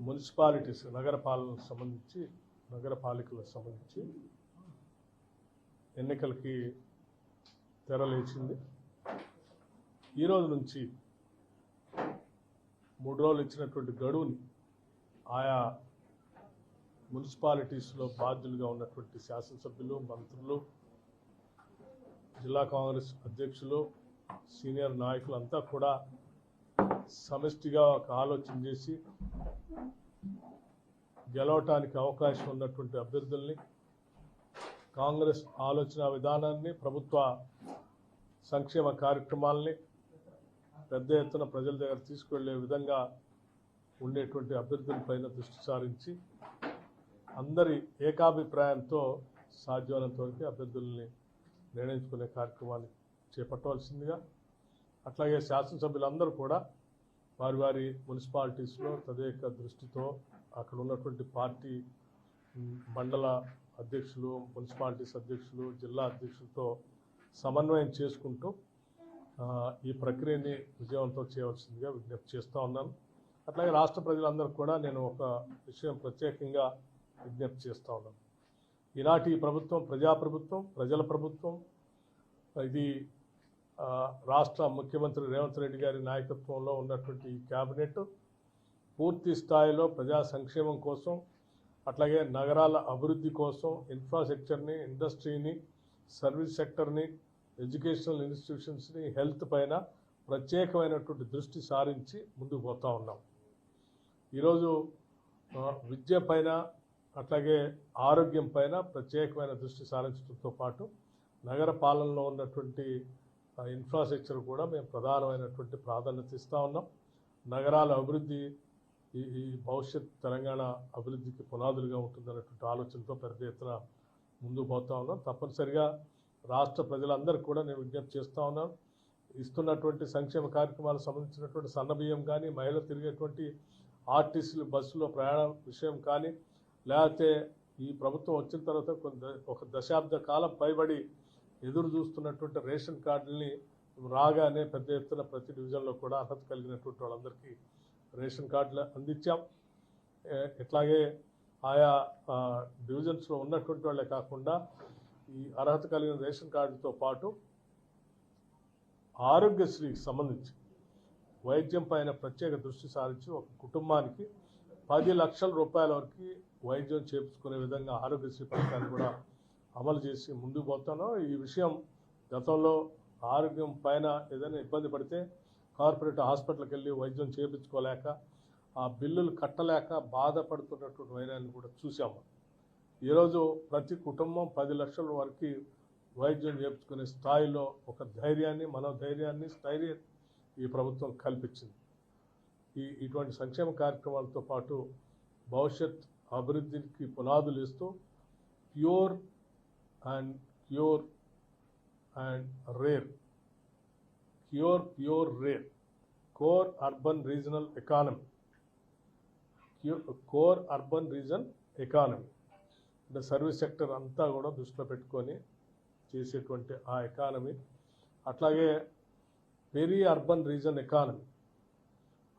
Municipalities నగరపాలికలకు సంబంధించి ఎన్నికలకి తెరలేచింది. ఈరోజు నుంచి 3 రోజులు ఇచ్చినటువంటి గడువుని ఆయా మున్సిపాలిటీస్లో బాధ్యులుగా ఉన్నటువంటి శాసనసభ్యులు, మంత్రులు, జిల్లా కాంగ్రెస్ అధ్యక్షులు, సీనియర్ నాయకులంతా కూడా సమిష్టిగా ఒక ఆలోచన చేసి గెలవటానికి అవకాశం ఉన్నటువంటి అభ్యర్థుల్ని, కాంగ్రెస్ ఆలోచన విధానాన్ని, ప్రభుత్వ సంక్షేమ కార్యక్రమాలని పెద్ద ఎత్తున ప్రజల దగ్గర తీసుకువెళ్లే విధంగా ఉండేటువంటి అభ్యర్థులపైన దృష్టి సారించి అందరి ఏకాభిప్రాయంతో సాధ్యమైనంత వరకు అభ్యర్థుల్ని నిర్ణయించుకునే కార్యక్రమాన్ని చేపట్టవలసిందిగా, అట్లాగే శాసనసభ్యులందరూ కూడా వారి వారి మున్సిపాలిటీస్లో తదేక దృష్టితో అక్కడ ఉన్నటువంటి పార్టీ మండల అధ్యక్షులు, మున్సిపాలిటీస్ అధ్యక్షులు, జిల్లా అధ్యక్షులతో సమన్వయం చేసుకుంటూ ఈ ప్రక్రియని విజయవంతం చేయవలసిందిగా విజ్ఞప్తి చేస్తూ ఉన్నాను. అట్లాగే రాష్ట్ర ప్రజలందరూ కూడా నేను ఒక విషయం ప్రత్యేకంగా విజ్ఞప్తి చేస్తూ ఉన్నాను. ఈనాటి ప్రభుత్వం ప్రజాప్రభుత్వం, ప్రజల ప్రభుత్వం. ఇది రాష్ట్ర ముఖ్యమంత్రి రేవంత్ రెడ్డి గారి నాయకత్వంలో ఉన్నటువంటి ఈ క్యాబినెట్ పూర్తి స్థాయిలో ప్రజా సంక్షేమం కోసం, అట్లాగే నగరాల అభివృద్ధి కోసం, ఇన్ఫ్రాస్ట్రక్చర్ని, ఇండస్ట్రీని, సర్వీస్ సెక్టర్ని, ఎడ్యుకేషనల్ ఇన్స్టిట్యూషన్స్ని, హెల్త్ పైన ప్రత్యేకమైనటువంటి దృష్టి సారించి ముందుకు పోతూ ఉన్నాం. ఈరోజు విద్య పైన, అట్లాగే ఆరోగ్యం పైన ప్రత్యేకమైన దృష్టి సారించడంతో పాటు నగర పాలనలో ఉన్నటువంటి ఇన్ఫ్రాస్ట్రక్చర్ కూడా మేము ప్రధానమైనటువంటి ప్రాధాన్యత ఇస్తూ ఉన్నాం. నగరాల అభివృద్ధి ఈ భవిష్యత్ తెలంగాణ అభివృద్ధికి పునాదులుగా ఉంటుందన్నటువంటి ఆలోచనతో పెద్ద ఎత్తున ముందుకు పోతూ ఉన్నాం. తప్పనిసరిగా రాష్ట్ర ప్రజలందరికీ కూడా నేను విజ్ఞప్తి చేస్తూ ఉన్నాను. ఇస్తున్నటువంటి సంక్షేమ కార్యక్రమాలకు సంబంధించినటువంటి సన్నబియ్యం కానీ, మహిళలు తిరిగేటువంటి ఆర్టీసీలు బస్సులో ప్రయాణం విషయం కానీ, లేకపోతే ఈ ప్రభుత్వం వచ్చిన తర్వాత ఒక దశాబ్ద కాలం పైబడి ఎదురు చూస్తున్నటువంటి రేషన్ కార్డుల్ని రాగానే పెద్ద ఎత్తున ప్రతి డివిజన్లో కూడా అర్హత కలిగినటువంటి వాళ్ళందరికీ రేషన్ కార్డులు అందించాం. ఇట్లాగే ఆయా డివిజన్స్లో ఉన్నటువంటి వాళ్ళే కాకుండా ఈ అర్హత కలిగిన రేషన్ కార్డుతో పాటు ఆరోగ్యశ్రీకి సంబంధించి వైద్యం పైన ప్రత్యేక దృష్టి సారించి ఒక కుటుంబానికి 10 లక్షల రూపాయల వరకు వైద్యం చేయించుకునే విధంగా ఆరోగ్యశ్రీ పథకాన్ని కూడా అమలు చేసి ముందుకు పోతాను. ఈ విషయం గతంలో ఆరోగ్యం పైన ఏదైనా ఇబ్బంది పడితే కార్పొరేట్ హాస్పిటల్కి వెళ్ళి వైద్యం చేయించుకోలేక, ఆ బిల్లులు కట్టలేక బాధపడుతున్నటువంటి వైరాన్ని కూడా చూసాము. ఈరోజు ప్రతి కుటుంబం 10 లక్షల వరకు వైద్యం చేయించుకునే స్థాయిలో ఒక ధైర్యాన్ని, మనోధైర్యాన్ని, స్థైర్యం ఈ ప్రభుత్వం కల్పించింది. ఇటువంటి సంక్షేమ కార్యక్రమాలతో పాటు భవిష్యత్ అభివృద్ధికి పునాదులు ఇస్తూ pure rare core urban regional economy అంటే సర్వీస్ సెక్టర్ అంతా కూడా దృష్టిలో పెట్టుకొని చేసేటువంటి ఆ ఎకానమీ, అట్లాగే పెరీ అర్బన్ రీజన్ ఎకానమీ,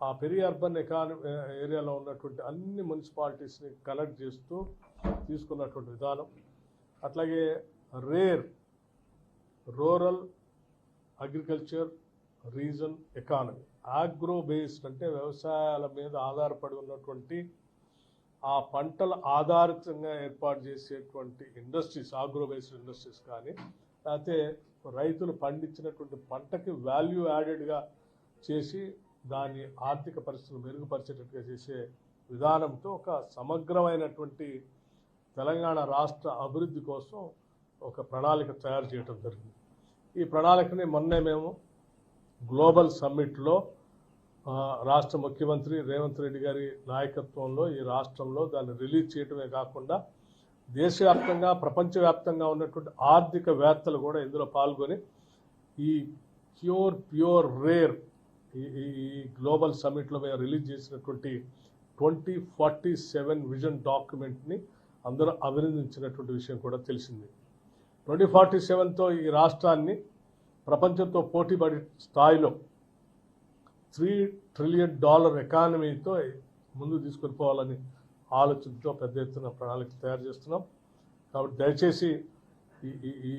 ఆ పెరీ అర్బన్ ఏరియాలో ఉన్నటువంటి అన్ని మున్సిపాలిటీస్ని కలెక్ట్ చేస్తూ తీసుకున్నటువంటి విధానం, అట్లాగే rural agriculture reason economy, agro based అంటే వ్యవసాయాల మీద ఆధారపడి ఉన్నటువంటి ఆ పంటల ఆధారితంగా ఏర్పాటు చేసేటువంటి ఇండస్ట్రీస్, ఆగ్రో బేస్డ్ ఇండస్ట్రీస్ కానీ, లేకపోతే రైతులు పండించినటువంటి పంటకి వాల్యూ యాడెడ్గా చేసి దాని ఆర్థిక పరిస్థితులు మెరుగుపరిచేటట్టుగా చేసే విధానంతో ఒక సమగ్రమైనటువంటి తెలంగాణ రాష్ట్ర అభివృద్ధి కోసం ఒక ప్రణాళిక తయారు చేయడం జరిగింది. ఈ ప్రణాళికని మొన్నే మేము గ్లోబల్ సమ్మిట్లో రాష్ట్ర ముఖ్యమంత్రి రేవంత్ రెడ్డి గారి నాయకత్వంలో ఈ రాష్ట్రంలో దాన్ని రిలీజ్ చేయడమే కాకుండా దేశవ్యాప్తంగా, ప్రపంచవ్యాప్తంగా ఉన్నటువంటి ఆర్థికవేత్తలు కూడా ఇందులో పాల్గొని ఈ ప్యూర్ రేర్ ఈ గ్లోబల్ సమ్మిట్లో మేము రిలీజ్ చేసినటువంటి 2047 విజన్ డాక్యుమెంట్ని అందరూ అభినందించినటువంటి విషయం కూడా తెలిసింది. 2047తో ఈ రాష్ట్రాన్ని ప్రపంచంతో పోటీపడే స్థాయిలో $3 ట్రిలియన్ ఎకానమీతో ముందుకు తీసుకొని పోవాలని ఆలోచనతో పెద్ద ఎత్తున ప్రణాళికలు తయారు చేస్తున్నాం. కాబట్టి దయచేసి ఈ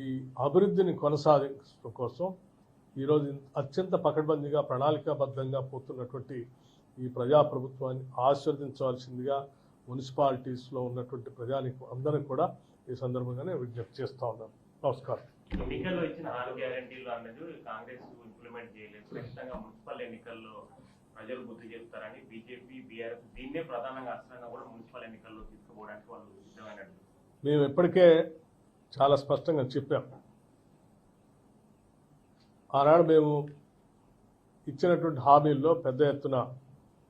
అభివృద్ధిని కొనసాగించడం కోసం ఈరోజు అత్యంత పకడ్బందీగా ప్రణాళికాబద్ధంగా పోతున్నటువంటి ఈ ప్రజాప్రభుత్వాన్ని ఆశీర్వదించవలసిందిగా మున్సిపాలిటీస్లో ఉన్నటువంటి ప్రజానికి అందరికీ కూడా ఈ సందర్భంగానే విజ్ఞప్తి చేస్తూ ఉన్నాను. నమస్కారం. ఎన్నికల్లో ఇచ్చిన 6 గ్యారెంటీలు అన్నది కాంగ్రెస్ ఇంప్లిమెంట్ చేయలేదు. ఖచ్చితంగా మున్సిపల్ ఎన్నికల్లో ప్రజలు గుర్తు చేస్తారని బీజేపీ, బీఆర్ఎస్ దీన్నే ప్రధానంగా అస్త్రంగా కూడా మున్సిపల్ ఎన్నికల్లో తీసుకుపోవడానికి వాళ్ళు సిద్ధమైనట్టు మేము ఇప్పటికే చాలా స్పష్టంగా చెప్పాం. ఆనాడు మేము ఇచ్చినటువంటి హామీల్లో పెద్ద ఎత్తున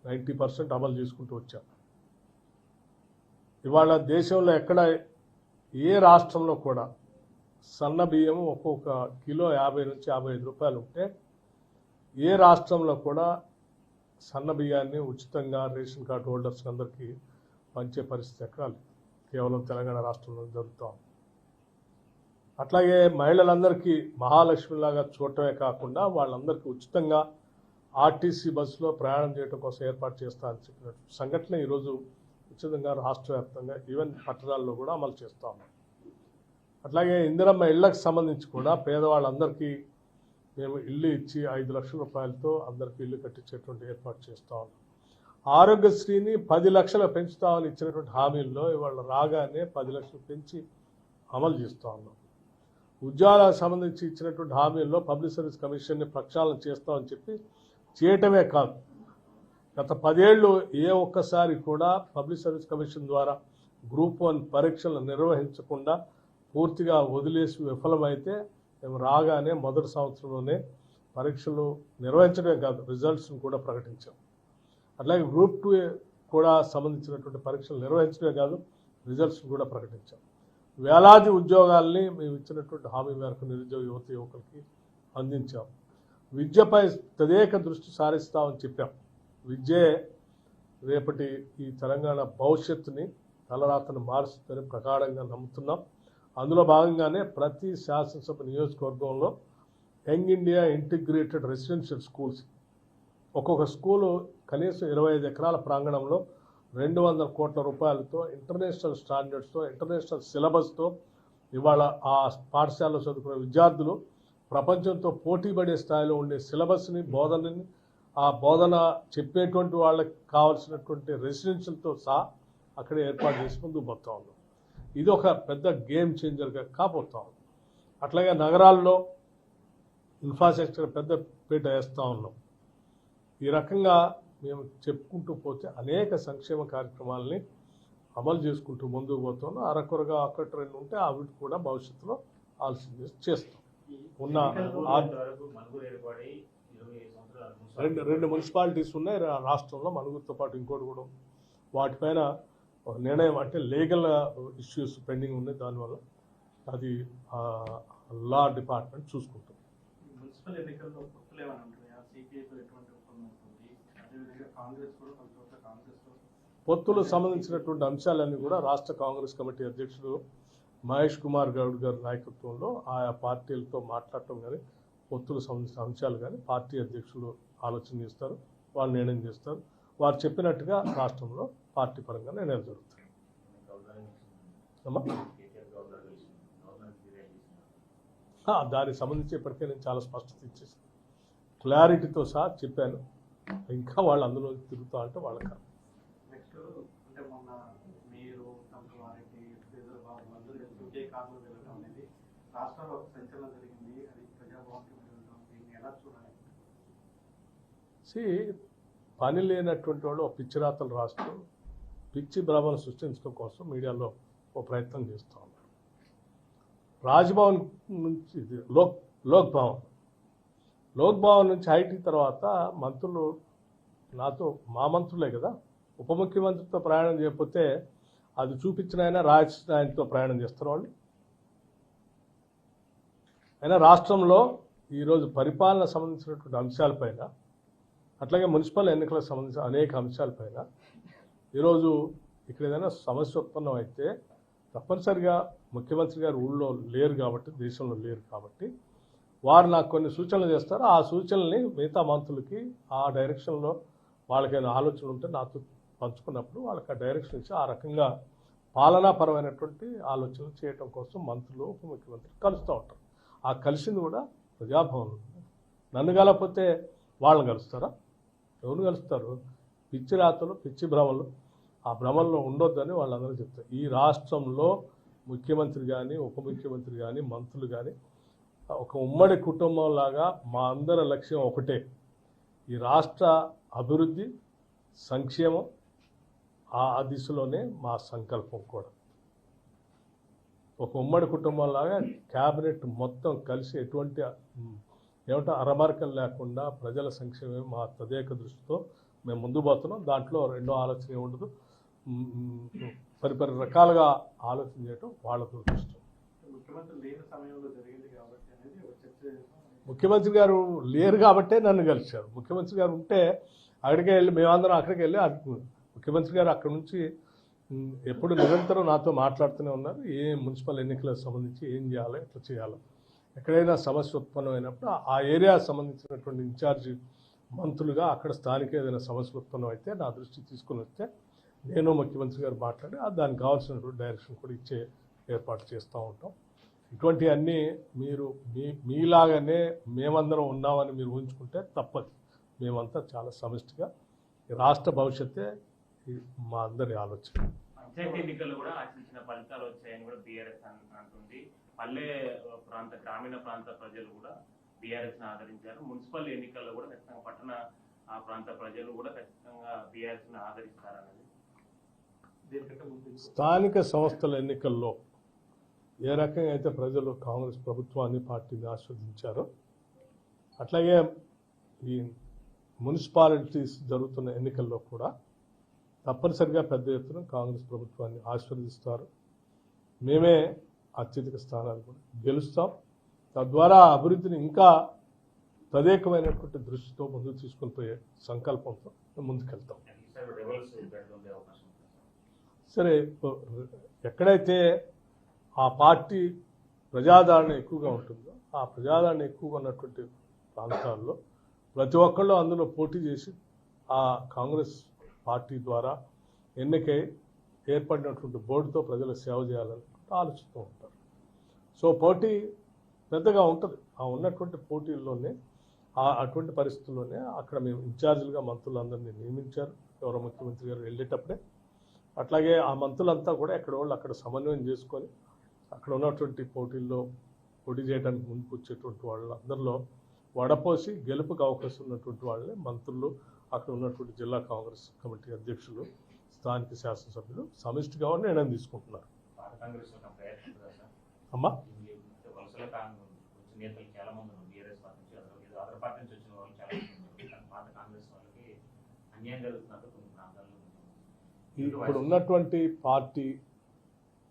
90% అమలు చేసుకుంటూ వచ్చాం. ఇవాళ దేశంలో ఎక్కడ ఏ రాష్ట్రంలో కూడా సన్న బియ్యం ఒక్కొక్క కిలో 50 నుంచి 55 రూపాయలు ఉంటే ఏ రాష్ట్రంలో కూడా సన్న బియ్యాన్ని ఉచితంగా రేషన్ కార్డు హోల్డర్స్ అందరికీ పంచే పరిస్థితి ఎక్కడ లేదు. కేవలం తెలంగాణ రాష్ట్రంలో జరుగుతాం. అట్లాగే మహిళలందరికీ మహాలక్ష్మిలాగా చూడటమే కాకుండా వాళ్ళందరికీ ఉచితంగా ఆర్టీసీ బస్సులో ప్రయాణం చేయడం కోసం ఏర్పాటు చేస్తా అని చెప్పినట్టు సంఘటన ఈరోజు ఉచితంగా రాష్ట్ర వ్యాప్తంగా ఈవెన్ పట్టణాల్లో కూడా అమలు చేస్తూ ఉన్నాం. అట్లాగే ఇందిరమ్మ ఇళ్లకు సంబంధించి కూడా పేదవాళ్ళందరికీ మేము ఇల్లు ఇచ్చి 5 లక్షల రూపాయలతో అందరికీ ఇల్లు కట్టించేటువంటి ఏర్పాటు చేస్తూ ఉన్నాం. ఆరోగ్యశ్రీని 10 లక్షలు పెంచుతామని ఇచ్చినటువంటి హామీల్లో ఇవాళ రాగానే 10 లక్షలు పెంచి అమలు చేస్తూ ఉన్నాం. ఉద్యోగాలకు సంబంధించి ఇచ్చినటువంటి హామీల్లో పబ్లిక్ సర్వీస్ కమిషన్ని ప్రక్షాళన చేస్తామని చెప్పి చేయటమే కాదు, గత 10 ఏళ్ళు ఏ ఒక్కసారి కూడా పబ్లిక్ సర్వీస్ కమిషన్ ద్వారా గ్రూప్ 1 పరీక్షలు నిర్వహించకుండా పూర్తిగా వదిలేసి విఫలమైతే మేము రాగానే మొదటి సంవత్సరంలోనే పరీక్షలు నిర్వహించడమే కాదు రిజల్ట్స్ను కూడా ప్రకటించాం. అట్లాగే గ్రూప్ 2 కూడా సంబంధించినటువంటి పరీక్షలు నిర్వహించడమే కాదు రిజల్ట్స్ను కూడా ప్రకటించాం. వేలాది ఉద్యోగాల్ని మేము ఇచ్చినటువంటి హామీ మేరకు నిరుద్యోగ యువకులకి అందించాం. విద్యపై తదేక దృష్టి సారిస్తామని చెప్పాం. విద్యే రేపటి ఈ తెలంగాణ భవిష్యత్తుని తలరాతను మారుస్తుందని ప్రగాఢంగా నమ్ముతున్నాం. అందులో భాగంగానే ప్రతి శాసనసభ నియోజకవర్గంలో young India integrated residential schools ఒక్కొక్క స్కూలు కనీసం 25 ఎకరాల ప్రాంగణంలో 200 కోట్ల రూపాయలతో ఇంటర్నేషనల్ స్టాండర్డ్స్తో ఇంటర్నేషనల్ సిలబస్తో ఇవాళ ఆ పాఠశాలలో చదువుకునే విద్యార్థులు ప్రపంచంతో పోటీపడే స్థాయిలో ఉండే సిలబస్ని బోధనని ఆ బోధన చెప్పేటువంటి వాళ్ళకి కావాల్సినటువంటి రెసిడెన్షియల్తో సహా అక్కడే ఏర్పాటు చేసి ముందుకు పోతా ఉన్నాం. ఇది ఒక పెద్ద గేమ్ చేంజర్గా కాబోతా ఉంది. అట్లాగే నగరాల్లో ఇన్ఫ్రాస్ట్రక్చర్ పెద్ద పీట వేస్తూ ఉన్నాం. ఈ రకంగా మేము చెప్పుకుంటూ పోతే అనేక సంక్షేమ కార్యక్రమాలని అమలు చేసుకుంటూ ముందుకు పోతున్నాం. అరకొరగా ఒకటి 2 ఉంటే అవి కూడా భవిష్యత్తులో ఆలోచన చేస్తాం. ఉన్న 2 మున్సిపాలిటీస్ ఉన్నాయి రాష్ట్రంలో, మనుగురుతో పాటు ఇంకోటి కూడా వాటిపైన ఒక నిర్ణయం అంటే లీగల్ ఇష్యూస్ పెండింగ్ ఉన్నాయి. దానివల్ల అది లా డిపార్ట్మెంట్ చూసుకుంటుంది. మున్సిపల్ ఎన్నికల్లో పొత్తులు సంబంధించినటువంటి అంశాలన్నీ కూడా రాష్ట్ర కాంగ్రెస్ కమిటీ అధ్యక్షుడు మహేష్ కుమార్ గౌడ్ గారి నాయకత్వంలో ఆయా పార్టీలతో మాట్లాడటం కానీ పొత్తులు సంబంధించిన అంశాలు కానీ పార్టీ అధ్యక్షులు ఆలోచన చేస్తారు, వాళ్ళు నిర్ణయం చేస్తారు. వారు చెప్పినట్టుగా రాష్ట్రంలో పార్టీ పరంగా నిర్ణయాలు జరుగుతాయి. దానికి సంబంధించి ఇప్పటికే నేను చాలా స్పష్టత ఇచ్చేసాను, క్లారిటీతో సహా చెప్పాను. ఇంకా వాళ్ళు అందులో తిరుగుతా అంటే వాళ్ళకి నెక్స్ట్ అంటే మొన్న మీరు అనేది రాష్ట్రంలో ఒక సంచలనం జరిగింది. అది ప్రజాభవన్కి దీన్ని ఎలా చూడాలి? పని లేనటువంటి వాళ్ళు పిచ్చి రాతలు రాస్తూ పిచ్చి భ్రమను సృష్టించడం కోసం మీడియాలో ఓ ప్రయత్నం చేస్తూ ఉన్నారు. రాజ్భవన్ నుంచి లోక్ భవన్ నుంచి ఐటీ తర్వాత మంత్రులు నాతో మా మంత్రులే కదా, ఉప ముఖ్యమంత్రితో ప్రయాణం చేయకపోతే అది చూపించిన ఆయన రాజధానితో ప్రయాణం చేస్తారు వాళ్ళు. అయినా రాష్ట్రంలో ఈరోజు పరిపాలన సంబంధించినటువంటి అంశాలపైన అట్లాగే మున్సిపల్ ఎన్నికలకు సంబంధించిన అనేక అంశాలపైన ఈరోజు ఇక్కడ ఏదైనా సమస్య ఉత్పన్నం అయితే తప్పనిసరిగా ముఖ్యమంత్రి గారు ఊళ్ళో లేరు కాబట్టి, దేశంలో లేరు కాబట్టి వారు నాకు కొన్ని సూచనలు చేస్తారు. ఆ సూచనల్ని మిగతా మంత్రులకి ఆ డైరెక్షన్లో వాళ్ళకైనా ఆలోచనలు ఉంటే నాతో పంచుకున్నప్పుడు వాళ్ళకి ఆ డైరెక్షన్ ఇచ్చి ఆ రకంగా పాలనాపరమైనటువంటి ఆలోచనలు చేయటం కోసం మంత్రులు ఉప ముఖ్యమంత్రి కలుస్తూ ఉంటారు. ఆ కలిసింది కూడా ప్రజాభవన్. నన్ను కలకపోతే వాళ్ళని కలుస్తారా? ఎవరు కలుస్తారు? పిచ్చి రాతలు, పిచ్చి భ్రమలు, ఆ భ్రమల్లో ఉండొద్దని వాళ్ళందరూ చెప్తారు. ఈ రాష్ట్రంలో ముఖ్యమంత్రి కానీ ఉప ముఖ్యమంత్రి కానీ మంత్రులు కానీ ఒక ఉమ్మడి కుటుంబంలాగా మా అందరి లక్ష్యం ఒకటే, ఈ రాష్ట్ర అభివృద్ధి సంక్షేమం. ఆ దిశలోనే మా సంకల్పం కూడా. ఒక ఉమ్మడి కుటుంబంలాగా క్యాబినెట్ మొత్తం కలిసి ఎటువంటి అరమరికలు లేకుండా ప్రజల సంక్షేమం మా తదేక దృష్టితో మేము ముందు పోతున్నాం. దాంట్లో రెండో ఆలోచన ఉండదు. పరిపరి రకాలుగా ఆలోచన చేయటం వాళ్ళ దురదృష్టం. ముఖ్యమంత్రి లేని సమయంలో జరిగింది కాబట్టి అనేది ఒక చర్చ. ముఖ్యమంత్రి గారు లేరు కాబట్టే నన్ను కలిశారు. ముఖ్యమంత్రి గారు ఉంటే అక్కడికే వెళ్ళి మేమందరం అక్కడికి వెళ్ళి ముఖ్యమంత్రి గారు అక్కడ నుంచి ఎప్పుడు నిరంతరం నాతో మాట్లాడుతూనే ఉన్నారు. ఏ మున్సిపల్ ఎన్నికలకు సంబంధించి ఏం చేయాలి, ఎట్లా చేయాలి, ఎక్కడైనా సమస్య ఉత్పన్నమైనప్పుడు ఆ ఏరియా సంబంధించినటువంటి ఇన్ఛార్జి మంత్రులుగా అక్కడ స్థానిక ఏదైనా సమస్య ఉత్పన్నం అయితే నా దృష్టికి తీసుకుని వస్తే నేను ముఖ్యమంత్రి గారు మాట్లాడి దానికి కావాల్సినటువంటి డైరెక్షన్ కూడా ఇచ్చే ఏర్పాటు చేస్తూ ఉంటాం. ఇటువంటివన్నీ మీరు మీలాగానే మేమందరం ఉన్నామని మీరు ఊహించుకుంటే తప్పదు. మేమంతా చాలా సమిష్టిగా రాష్ట్ర భవిష్యత్తే మా అందరి ఆలోచన. పంచాయతీ ఎన్నికల్లో కూడా ఆశించిన ఫలితాలు వచ్చాయని కూడా బీఆర్ఎస్ అంటుంది. పల్లె ప్రాంత గ్రామీణ ప్రాంత ప్రజలు కూడా బీఆర్ఎస్ ని ఆదరించారు. మున్సిపల్ ఎన్నికల్లో కూడా ఖచ్చితంగా పట్టణ ప్రాంత ప్రజలు కూడా ఖచ్చితంగా బీఆర్ఎస్ ని ఆదరిస్తారన్నది. స్థానిక సంస్థల ఎన్నికల్లో ఏ రకంగా అయితే ప్రజలు కాంగ్రెస్ ప్రభుత్వాన్ని పార్టీని ఆస్వాదించారో అట్లాగే ఈ మున్సిపాలిటీస్ జరుగుతున్న ఎన్నికల్లో కూడా తప్పనిసరిగా పెద్ద ఎత్తున కాంగ్రెస్ ప్రభుత్వాన్ని ఆశీర్వదిస్తారు. మేమే అత్యధిక స్థానాలు కూడా గెలుస్తాం. తద్వారా అభివృద్ధిని ఇంకా తదేకమైనటువంటి దృష్టితో ముందుకు తీసుకొని పోయే సంకల్పంతో ముందుకెళ్తాం. సరే, ఎక్కడైతే ఆ పార్టీ ప్రజాదరణ ఎక్కువగా ఉంటుందో ఆ ప్రజాదరణ ఎక్కువగా ఉన్నటువంటి ప్రాంతాల్లో ప్రతి ఒక్కళ్ళు అందులో పోటీ చేసి ఆ కాంగ్రెస్ పార్టీ ద్వారా ఎన్నికై ఏర్పడినటువంటి బోర్డుతో ప్రజలకు సేవ చేయాలని ఆలోచిస్తూ ఉంటారు. సో పోటీ పెద్దగా ఉంటుంది. ఆ ఉన్నటువంటి పోటీల్లోనే అటువంటి పరిస్థితుల్లోనే అక్కడ మేము ఇన్ఛార్జీలుగా మంత్రులందరినీ నియమించారు గౌరవ ముఖ్యమంత్రి గారు వెళ్ళేటప్పుడే. అట్లాగే ఆ మంత్రులంతా కూడా ఎక్కడ వాళ్ళు అక్కడ సమన్వయం చేసుకొని అక్కడ ఉన్నటువంటి పోటీల్లో పోటీ చేయడానికి ముందుకు వచ్చేటువంటి వాళ్ళందరిలో వడపోసి గెలుపుకు అవకాశం ఉన్నటువంటి వాళ్ళే మంత్రులు, అక్కడ ఉన్నటువంటి జిల్లా కాంగ్రెస్ కమిటీ అధ్యక్షులు, స్థానిక శాసనసభ్యులు సమిష్టిగా నిర్ణయం తీసుకుంటున్నారు. అమ్మా ఇప్పుడు ఉన్నటువంటి పార్టీ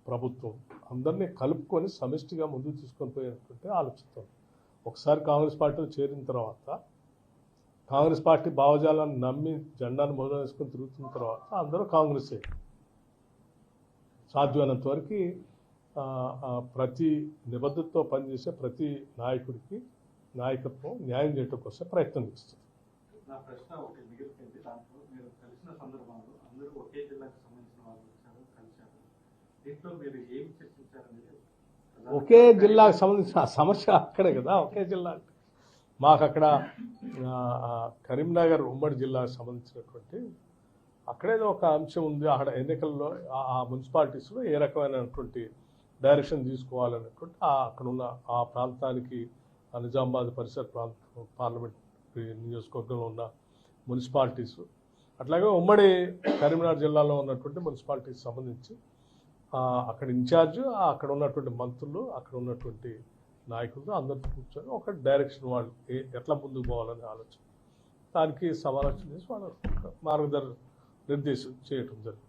ప్రభుత్వం అందరినీ కలుపుకొని సమిష్టిగా ముందుకు తీసుకొని పోయేటువంటి ఆలోచిస్తాం. ఒకసారి కాంగ్రెస్ పార్టీలో చేరిన తర్వాత కాంగ్రెస్ పార్టీ భావజాలాన్ని నమ్మి జెండాను మొదలు వేసుకొని తిరుగుతున్న తర్వాత అందరూ కాంగ్రెసే. సాధ్యమైనంత వరకు ప్రతి నిబద్ధతతో పనిచేసే ప్రతి నాయకుడికి నాయకత్వం న్యాయం చేయడం కోసం ప్రయత్నం చేస్తుంది. నా ప్రశ్న ఒకటి మిగిలిపోయింది. దాంట్లో మీరు కలిసిన సందర్భంలో అందరూ ఒకే జిల్లాకు సంబంధించిన వాళ్ళు వచ్చారు, కలిశారు. దీంట్లో మీరు ఏం చర్చించారనేది ఒకే జిల్లాకు సంబంధించిన సమస్య అక్కడే కదా. ఒకే జిల్లా అంటే మాకు అక్కడ కరీంనగర్ ఉమ్మడి జిల్లాకు సంబంధించినటువంటి అక్కడేదో ఒక అంశం ఉంది. అక్కడ ఎన్నికల్లో ఆ మున్సిపాలిటీస్లో ఏ రకమైనటువంటి డైరెక్షన్ తీసుకోవాలనేటువంటి అక్కడున్న ఆ ప్రాంతానికి నిజామాబాద్ పరిసర ప్రాంతం పార్లమెంట్ నియోజకవర్గంలో ఉన్న మున్సిపాలిటీస్, అట్లాగే ఉమ్మడి కరీంనగర్ జిల్లాలో ఉన్నటువంటి మున్సిపాలిటీకి సంబంధించి అక్కడ ఇన్ఛార్జ్, అక్కడ ఉన్నటువంటి మంత్రులు, అక్కడ ఉన్నటువంటి నాయకులతో అందరితో కూర్చొని ఒక డైరెక్షన్ వాళ్ళు ఎట్లా ముందుకు పోవాలనే ఆలోచన, దానికి సమాలోచన చేసి వాళ్ళు నిర్దేశం చేయటం జరిగింది.